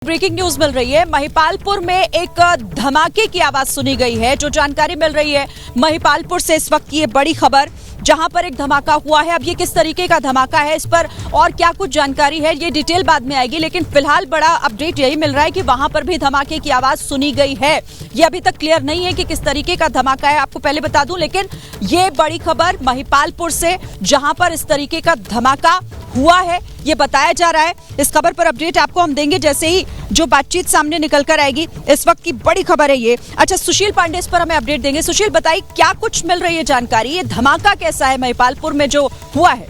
Breaking news मिल रही है। महिपालपुर में एक धमाके की आवाज सुनी गई है। जो जानकारी मिल रही है महिपालपुर से इस वक्त की ये बड़ी खबर, जहां पर एक धमाका हुआ है। अब ये किस तरीके का धमाका है, इस पर और क्या कुछ जानकारी है, ये डिटेल बाद में आएगी। लेकिन फिलहाल बड़ा अपडेट यही मिल रहा है कि वहां पर भी धमाके की आवाज सुनी गई है। ये अभी तक क्लियर नहीं है कि किस तरीके का धमाका है, आपको पहले बता दूं। लेकिन ये बड़ी खबर महिपालपुर से, जहां पर इस तरीके का धमाका हुआ है, ये बताया जा रहा है। इस खबर पर अपडेट आपको हम देंगे जैसे ही जो बातचीत सामने निकल कर आएगी। इस वक्त की बड़ी खबर है ये। अच्छा, सुशील पांडे इस पर हमें अपडेट देंगे। सुशील, बताइए क्या कुछ मिल रही है जानकारी, ये धमाका कैसा है महिपालपुर में जो हुआ है?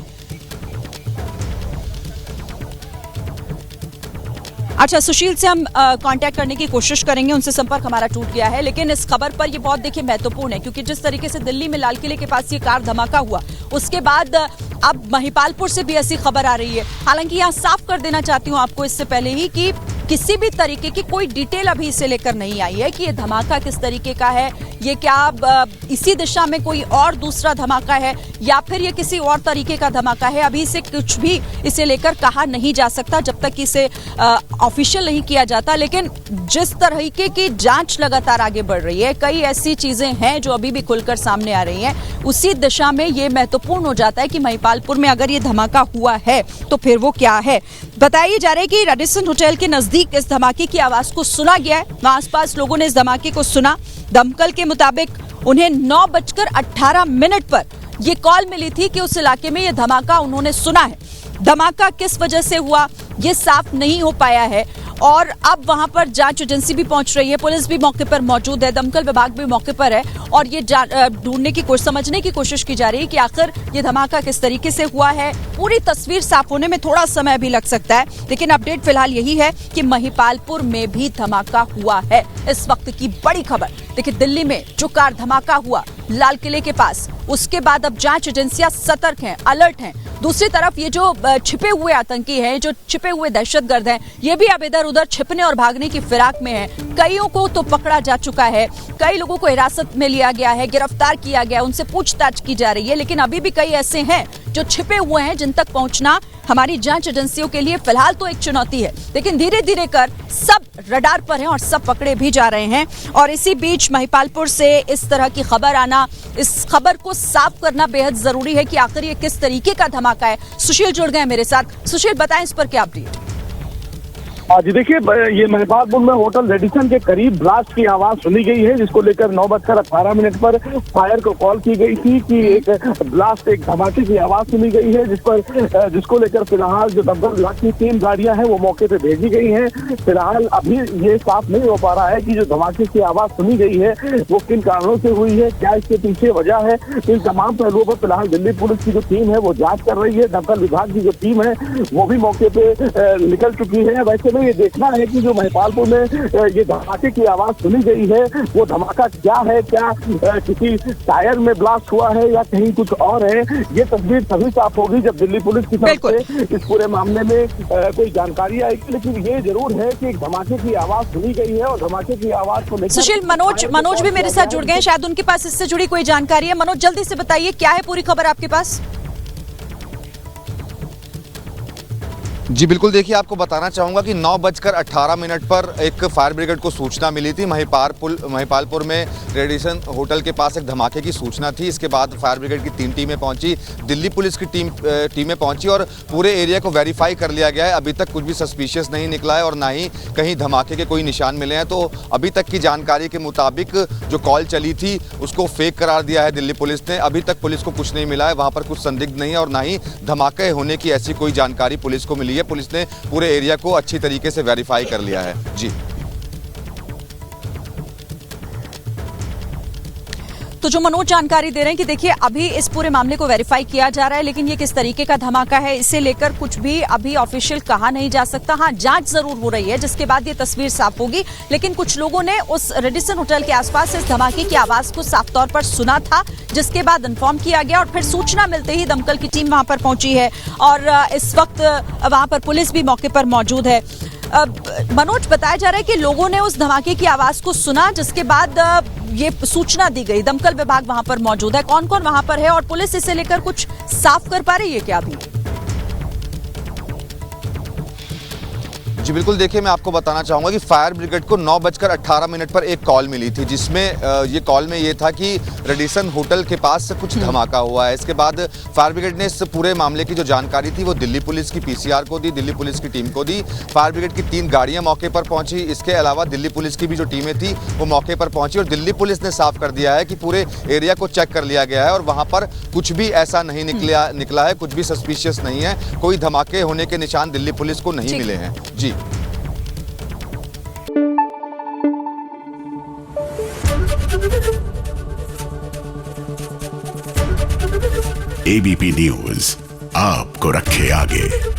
अच्छा, सुशील से हम कांटेक्ट करने की कोशिश करेंगे, उनसे संपर्क हमारा टूट गया है। लेकिन इस खबर पर ये बहुत देखिए महत्वपूर्ण है, क्योंकि जिस तरीके से दिल्ली में लाल किले के पास ये कार धमाका हुआ, उसके बाद अब महिपालपुर से भी ऐसी खबर आ रही है। हालांकि यहाँ साफ कर देना चाहती हूँ आपको इससे पहले ही कि किसी भी तरीके की कोई डिटेल अभी इसे लेकर नहीं आई है कि ये धमाका किस तरीके का है, ये क्या इसी दिशा में कोई और दूसरा धमाका है या फिर ये किसी और तरीके का धमाका है। अभी से कुछ भी इसे लेकर कहा नहीं जा सकता जब तक इसे ऑफिशियल नहीं किया जाता। लेकिन जिस तरीके की जांच लगातार आगे बढ़ रही है, कई ऐसी चीजें हैं जो अभी भी खुलकर सामने आ रही हैं, उसी दिशा में ये महत्वपूर्ण हो जाता है कि महिपालपुर में अगर ये धमाका हुआ है तो फिर वो क्या है। बताया जा रहा है कि रेडिसन होटल के नजदीक इस धमाके की आवाज को सुना गया है। वहां आसपास लोगों ने इस धमाके को सुना। दमकल के मुताबिक उन्हें 9:18 पर यह कॉल मिली थी कि उस इलाके में यह धमाका उन्होंने सुना है। धमाका किस वजह से हुआ ये साफ नहीं हो पाया है और अब वहां पर जांच एजेंसी भी पहुंच रही है, पुलिस भी मौके पर मौजूद है, दमकल विभाग भी मौके पर है और ये ढूंढने की समझने की कोशिश की जा रही है कि आखिर ये धमाका किस तरीके से हुआ है। पूरी तस्वीर साफ होने में थोड़ा समय भी लग सकता है, लेकिन अपडेट फिलहाल यही है कि महिपालपुर में भी धमाका हुआ है। इस वक्त की बड़ी खबर देखिए, दिल्ली में जो कार धमाका हुआ लाल किले के पास, उसके बाद अब जांच एजेंसियां सतर्क हैं, अलर्ट हैं। दूसरी तरफ ये जो छिपे हुए आतंकी हैं, जो छिपे हुए दहशतगर्द हैं, ये भी अब इधर उधर छिपने और भागने की फिराक में हैं। कईयों को तो पकड़ा जा चुका है, कई लोगों को हिरासत में लिया गया है, गिरफ्तार किया गया, उनसे पूछताछ की जा रही है। लेकिन अभी भी कई ऐसे हैं जो छिपे हुए हैं, जिन तक पहुंचना हमारी जांच एजेंसियों के लिए फिलहाल तो एक चुनौती है। लेकिन धीरे धीरे कर सब रडार पर हैं और सब पकड़े भी जा रहे हैं। और इसी बीच महिपालपुर से इस तरह की खबर आना, इस खबर को साफ करना बेहद जरूरी है कि आखिर ये किस तरीके का धमाका है। सुशील जुड़ गए मेरे साथ। सुशील, बताएं इस पर क्या अपडेट? जी देखिए, ये महिपालपुर में होटल रेडिसन के करीब ब्लास्ट की आवाज सुनी गई है, जिसको लेकर 9:18 पर फायर को कॉल की गई थी कि एक ब्लास्ट, एक धमाके की आवाज सुनी गई है, जिसको लेकर फिलहाल जो दमकल विभाग की 3 गाड़ियां हैं वो मौके पे भेजी गई हैं। फिलहाल अभी ये साफ नहीं हो पा रहा है कि जो धमाके की आवाज सुनी गई है वो किन कारणों से हुई है, क्या इसके पीछे वजह है। इन तमाम पहलुओं पर फिलहाल दिल्ली पुलिस की जो टीम है वो जाँच कर रही है। दमकल विभाग की जो टीम है वो भी मौके पे निकल चुकी है। वैसे ये देखना है कि जो महिपालपुर में ये धमाके की आवाज सुनी गई है वो धमाका क्या है, क्या किसी टायर में ब्लास्ट हुआ है या कहीं कुछ और है। ये तस्वीर तभी साफ होगी जब दिल्ली पुलिस की तरफ से इस पूरे मामले में कोई जानकारी आएगी। लेकिन ये जरूर है कि एक धमाके की आवाज सुनी गई है और धमाके की आवाज को लेकर सुशील, मनोज भी मेरे साथ जुड़ गए हैं, शायद उनके पास इससे जुड़ी कोई जानकारी है। मनोज, जल्दी से बताइए क्या है पूरी खबर आपके पास? जी बिल्कुल, देखिए आपको बताना चाहूँगा कि 9:18 पर एक फायर ब्रिगेड को सूचना मिली थी। महिपालपुर में रेडिसन होटल के पास एक धमाके की सूचना थी। इसके बाद फायर ब्रिगेड की 3 टीमें पहुंची, दिल्ली पुलिस की टीमें पहुंची और पूरे एरिया को वेरीफाई कर लिया गया है। अभी तक कुछ भी सस्पिशियस नहीं निकला है और ना ही कहीं धमाके के कोई निशान मिले हैं। तो अभी तक की जानकारी के मुताबिक जो कॉल चली थी उसको फेक करार दिया है दिल्ली पुलिस ने। अभी तक पुलिस को कुछ नहीं मिला है, वहाँ पर कुछ संदिग्ध नहीं है और ना ही धमाके होने की ऐसी कोई जानकारी पुलिस को मिली है। पुलिस ने पूरे एरिया को अच्छी तरीके से वेरीफाई कर लिया है। जी, तो जो मनोज जानकारी दे रहे हैं कि देखिए अभी इस पूरे मामले को वेरीफाई किया जा रहा है, लेकिन ये किस तरीके का धमाका है इसे लेकर कुछ भी अभी ऑफिशियल कहा नहीं जा सकता। हाँ, जांच जरूर हो रही है जिसके बाद ये तस्वीर साफ होगी। लेकिन कुछ लोगों ने उस रेडिसन होटल के आसपास इस धमाके की आवाज को साफ तौर पर सुना था, जिसके बाद इन्फॉर्म किया गया और फिर सूचना मिलते ही दमकल की टीम वहां पर पहुंची है और इस वक्त वहां पर पुलिस भी मौके पर मौजूद है। मनोज, बताया जा रहा है कि लोगों ने उस धमाके की आवाज को सुना, जिसके बाद ये सूचना दी गई। दमकल विभाग वहां पर मौजूद है। कौन कौन वहां पर है और पुलिस इसे लेकर कुछ साफ कर पा रही है क्या अभी? जी बिल्कुल, देखिए मैं आपको बताना चाहूँगा कि फायर ब्रिगेड को 9:18 पर एक कॉल मिली थी, जिसमें ये कॉल में ये था कि रेडिसन होटल के पास से कुछ धमाका हुआ है। इसके बाद फायर ब्रिगेड ने इस पूरे मामले की जो जानकारी थी वो दिल्ली पुलिस की पीसीआर को दी, दिल्ली पुलिस की टीम को दी। फायर ब्रिगेड की 3 गाड़ियाँ मौके पर पहुंची। इसके अलावा दिल्ली पुलिस की भी जो टीमें थी वो मौके पर पहुंची और दिल्ली पुलिस ने साफ कर दिया है कि पूरे एरिया को चेक कर लिया गया है और वहाँ पर कुछ भी ऐसा नहीं निकला है, कुछ भी सस्पिशियस नहीं है, कोई धमाके होने के निशान दिल्ली पुलिस को नहीं मिले हैं। जी एबीपी न्यूज आपको रखे आगे।